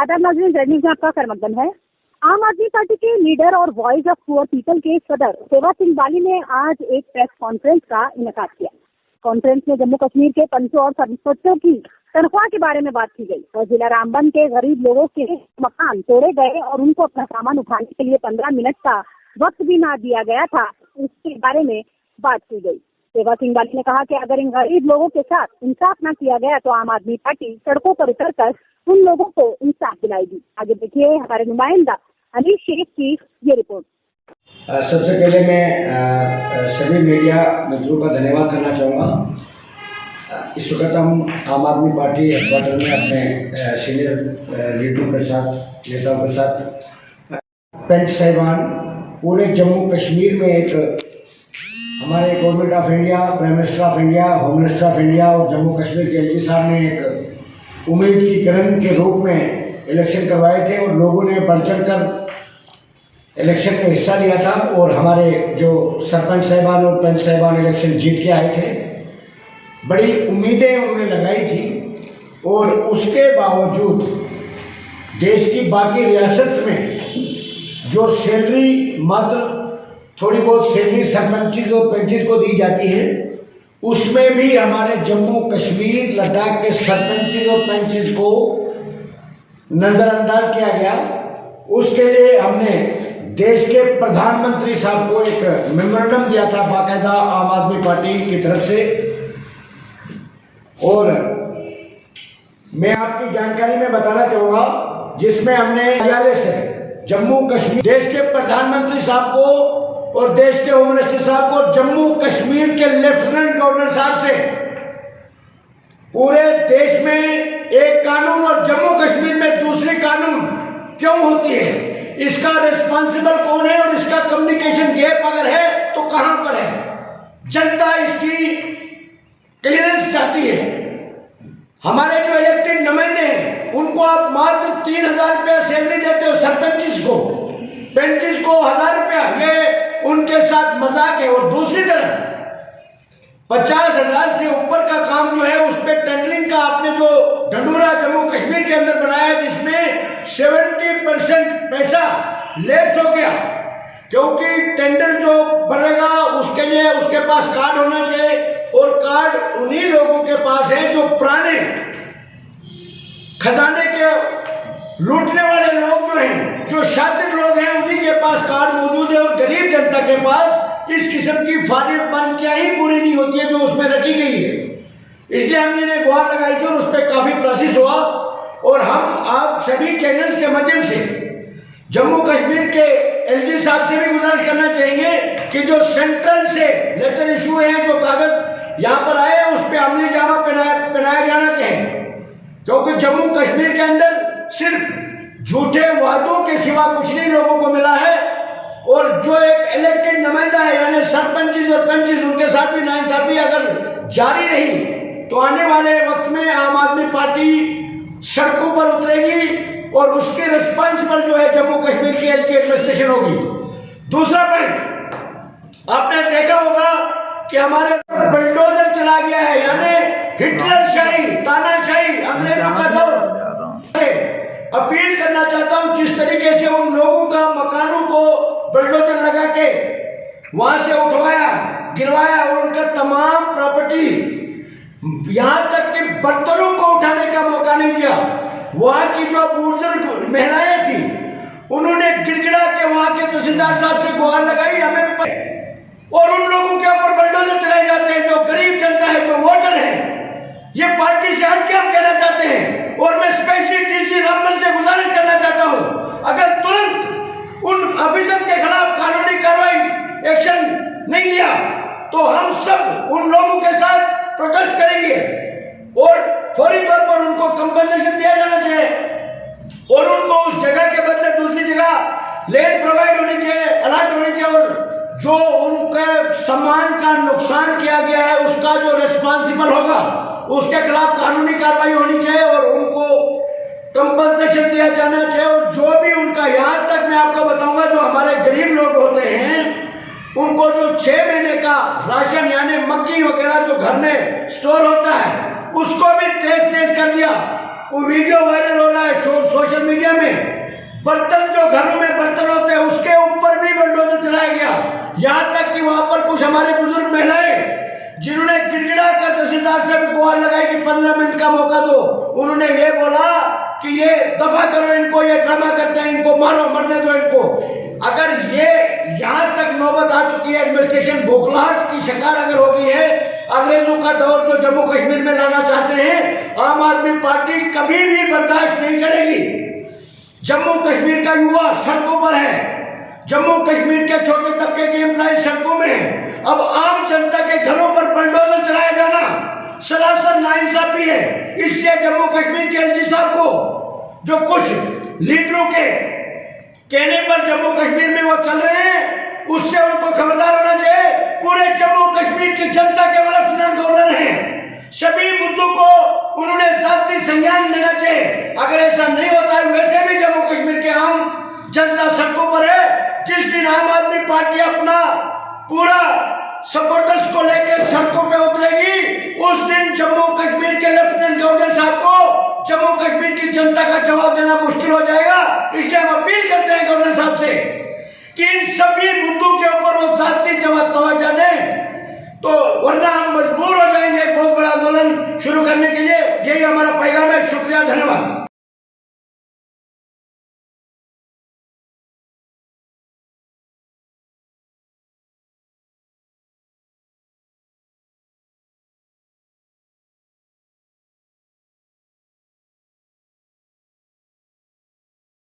आदाब नाज़रीन, red news में आपका खैरमकदम है। आम आदमी पार्टी के लीडर और वॉइस ऑफ पुअर पीपल के सदर सेवा सिंह बाली ने आज एक प्रेस कॉन्फ्रेंस का इनेकाद किया। कॉन्फ्रेंस में जम्मू कश्मीर के पंचों और सब इंस्पेक्टरों की तनख्वाह के बारे में बात की गई और जिला रामबन के गरीब लोगों के मकान तोड़े गए और उनको अपना सामान उठाने के लिए 15 मिनट का वक्त भी ना दिया गया था, उसके बारे में बात की गई। सेवा सिंह बाली ने कहा कि अगर इन गरीब लोगों के साथ इंसाफ न किया गया तो आम आदमी पार्टी सड़कों पर उतरकर उन लोगों को इंसाफ दिलाएगी। आगे देखिए हमारे नुमाइंदा अनिल शेख की ये रिपोर्ट। सबसे पहले मैं सभी मीडिया मित्रों का धन्यवाद करना चाहूँगा। इस वक्त हम आम आदमी पार्टी हेडक्वार्टर में अपने सीनियर लीडरों के साथ, नेताओं के साथ, पंच साहिबान, पूरे जम्मू कश्मीर में एक हमारे government of India, prime minister of India, home minister of India और जम्मू कश्मीर के एलजी साहब ने एक उम्मीद की किरण के रूप में इलेक्शन करवाए थे और लोगों ने बढ़ चढ़ कर इलेक्शन में हिस्सा लिया था और हमारे जो सरपंच साहिबान और पंच साहिबान इलेक्शन जीत के आए थे। बड़ी उम्मीदें उन्होंने लगाई थी और उसके बावजूद देश की बाकी रियासत में जो सैलरी मात्र थोड़ी बहुत सैलरी सरपंचिस और पंचिस को दी जाती है, उसमें भी हमारे जम्मू कश्मीर लद्दाख के सरपंचिस और पंचिस को नज़रअंदाज किया गया। उसके लिए हमने देश के प्रधानमंत्री साहब को एक मेमोरेंडम दिया था बाकायदा आम आदमी पार्टी की तरफ से। और मैं आपकी जानकारी में बताना चाहूँगा, जिसमें हमने न्यायालय से जम्मू कश्मीर देश के प्रधानमंत्री साहब को और देश के होम मिनिस्टर साहब को, जम्मू कश्मीर के लेफ्टिनेंट गवर्नर साहब से पूरे देश में एक कानून और जम्मू कश्मीर में दूसरी कानून क्यों होती है, इसका रिस्पॉन्सिबल कौन है और इसका कम्युनिकेशन गैप अगर है तो कहां पर है, जनता इसकी क्लियरेंस चाहती है। हमारे जो इलेक्टेड नुमाइंदे हैं उनको आप मात्र 3,000 रुपया सैलरी देते हो, सरपंचिस को, पेंचिस को 1,000 रुपया, ये उनके साथ मजाक है। और दूसरी तरफ 50,000 से ऊपर का काम जो है उस पर टेंडरिंग का आपने जो ढंढूरा जम्मू कश्मीर के अंदर बनाया, जिसमें 70% पैसा लैप्स हो गया, क्योंकि टेंडर जो बनेगा उसके लिए उसके पास कार्ड होना चाहिए और कार्ड उन्हीं लोगों के पास है जो पुराने खजाने के लूटने वाले लोग जो हैं, जो शातिर लोग हैं, उन्हीं के पास कार्ड मौजूद है और गरीब जनता के पास इस किस्म की फॉर्मेलिटियां ही पूरी नहीं होती है जो उसमें रखी गई है। इसलिए हमने गुहार लगाई थी और उस पर काफी प्रोसेस हुआ। और हम आप सभी चैनल्स के माध्यम से जम्मू कश्मीर के एलजी साहब से भी गुजारिश करना चाहेंगे कि जो सेंट्रल से लेटर इशू है, जो कागज यहाँ पर आए, उस पर अमली जामा पहनाया जाना चाहिए, क्योंकि जम्मू कश्मीर के अंदर सिर्फ झूठे वादों के सिवा कुछ नहीं लोगों को मिला है। और जो एक इलेक्टेड नुमाइंदा है यानी सरपंचिस और पंचिस, उनके साथ भी नाइंसाफी अगर जारी रही तो आने वाले वक्त में आम आदमी पार्टी सड़कों पर उतरेगी और उसके रिस्पॉन्सिबल जो है जम्मू कश्मीर की एलजी एडमिनिस्ट्रेशन होगी। दूसरा पॉइंट, आपने देखा होगा कि हमारे बुलडोजर चला गया है, यानी हिटलर शाही, तानाशाही, अंग्रेजों का दौर। अपील करना चाहता हूं, जिस तरीके से उन लोगों का मकानों को बुलडोजर लगा के वहां से उठवाया, गिरवाया और उनका तमाम प्रॉपर्टी, यहां तक कि बर्तनों को उठाने का मौका नहीं दिया। वहां की जो बुजुर्ग महिलाएं थी उन्होंने गिड़गिड़ा के वहां के तहसीलदार साहब से गुहार लगाई हमें, और उन लोगों के ऊपर बुलडोजर चलाए जाते हैं जो गरीब जनता है, जो वोटर है। ये पार्टी से हट के हम कहना चाहते हैं। और मैं स्पेशली डीसी रामबन से गुजारिश करना चाहता हूं, अगर तुरंत उन ऑफिसर के खिलाफ कानूनी कार्रवाई एक्शन नहीं लिया तो हम सब उन लोगों के साथ प्रोटेस्ट करेंगे और फौरी तौर पर उनको कंपनसेशन दिया जाना चाहिए और उनको उस जगह के बदले दूसरी जगह लैंड प्रोवाइड होनी चाहिए, अलॉट होनी चाहिए। और जो उनके सम्मान का नुकसान किया गया है उसका जो रिस्पॉन्सिबल होगा उसके खिलाफ कानूनी कार्रवाई होनी चाहिए और उनको कंपनसेशन दिया जाना चाहिए। और जो भी उनका, यहाँ तक मैं आपको बताऊंगा, जो हमारे गरीब लोग होते हैं उनको जो 6 महीने का राशन यानी मक्की वगैरह जो घर में स्टोर होता है उसको भी तेज कर दिया वो वीडियो वायरल हो रहा है सोशल मीडिया में। बर्तन जो घरों में बर्तन होते हैं उसके ऊपर भी बुलडोजर चलाया गया। यहाँ तक कि वहां पर कुछ हमारे बुजुर्ग महिलाएं जिन्होंने गिड़गिड़ा कर तहसीलदार से गुहार लगाई कि 15 मिनट का मौका दो, उन्होंने ये बोला कि ये दफा करो इनको, ये ड्रामा करते हैं, इनको मारो, मरने दो इनको। अगर ये यहाँ तक नौबत आ चुकी है, एडमिनिस्ट्रेशन बौखलाहट की शिकार अगर हो गई है, अंग्रेजों का दौर जो जम्मू कश्मीर में लाना चाहते हैं, आम आदमी पार्टी कभी भी बर्दाश्त नहीं करेगी। जम्मू कश्मीर का युवा सड़कों पर है, जम्मू कश्मीर के छोटे तबके के एम्प्लॉय सड़कों में है। अब आम जनता के घरों पर बुलडोजर चलाया जाना सरासर नाइंसाफी है। इसलिए जम्मू कश्मीर के एलजी साहब को, जो कुछ लीडरों के कहने पर जम्मू कश्मीर में वो चल रहे हैं, उससे उनको खबरदार होना चाहिए। पूरे जम्मू कश्मीर की जनता के लेफ्टिनेंट गवर्नर हैं, सभी मुद्दों को उन्होंने जाती संज्ञान लेना चाहिए। अगर ऐसा नहीं होता है, वैसे भी जम्मू कश्मीर के आम जनता सड़कों पर है। जिस दिन आम आदमी पार्टी अपना पूरा सपोर्टर्स को लेकर सड़कों पे उतरेगी, उस दिन जम्मू कश्मीर के लेफ्टिनेंट गवर्नर साहब को जम्मू कश्मीर की जनता का जवाब देना मुश्किल हो जाएगा। इसलिए हम अपील करते हैं गवर्नर साहब से कि इन सभी मुद्दों के ऊपर वो जाती जवाब तवज्जो दें, तो वरना हम मजबूर हो जाएंगे एक बहुत बड़ा आंदोलन शुरू करने के लिए। यही हमारा पैगाम है। शुक्रिया, धन्यवाद।